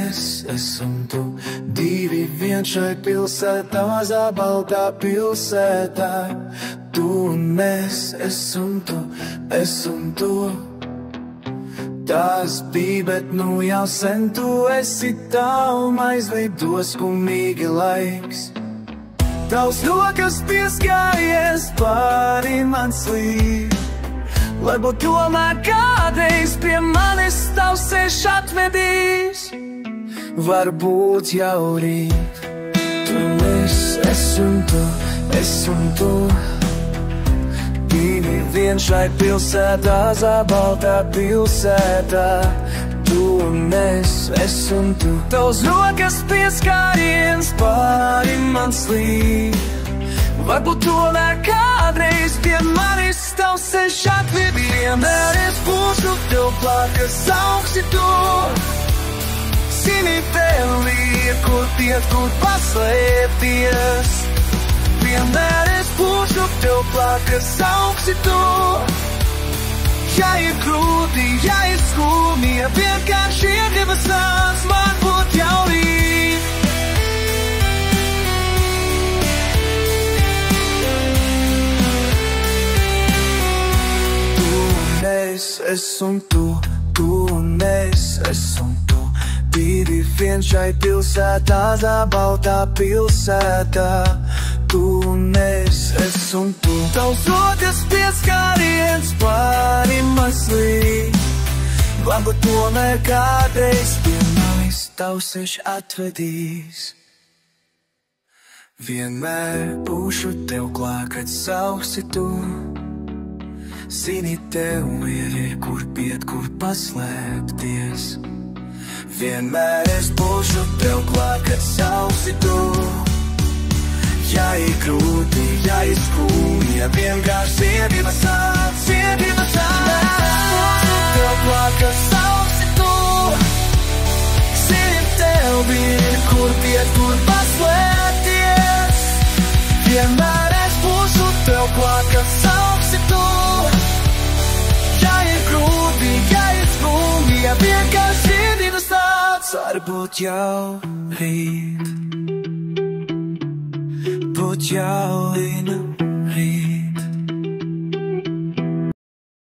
mēs esam tu, divi vien šai pilsētā, mazā baltā pilsētā. Tu un mēs esam tu, esam tu. Tas bija, bet nu jau sen tu esi tālu, aizveidos skumīgi laiks. Tavs rokas pieskājies pāri man slīd, lai būtu tomēr kādreiz pie manis tavs ceļš atvedīs. Varbūt jau rīt, tu mēs esam tu, esam tu. Divi vien šai pilsētā, zabaltā pilsētā. Tu un mēs esam tu. Tavs rokas pieskāriens pāri man slīd, varbūt tomēr kādreiz pie manis tavs ceļš atvedīs. Vienmēr es būšu tev klāt, kas augsti tu. Zini, tev ir kur piet, kur paslēpties. Vienmēr es būšu tev klāt, kas augsti tu. Ja ir grūti, ja ir skumji, ja vienkārši iegribas nāc, man būt jau rīt. Tu un es esam tu, tu un es esam tu. Divi vien šai pilsētā, zabaltā pilsētā. Tu un es esam tu. Tavs rokas pieskāriens pāri man slīd, varbūt tomēr kādreiz pie manis tavs ceļš atvedīs. Vienmēr būšu tev klāt, kad sauksi tu. Zini, tev ir kur piet, kur paslēpties. Vienmēr es būšu tev klāt, kad sauksi tu. Ja ir grūti, ja ir skumji, ja vienkārši iegribas nāc, iegribas nāc. Būšu tev klāt, kad sauksi tu. Zini, tev ir kur piet, kur paslēpties. Vienmēr es būšu tev klāt, kad sauksi tu. Ja ir grūti, ja ir skumji, ja vienkārši iegribas nāc, varbūt jau rīt. Būt jau rīt.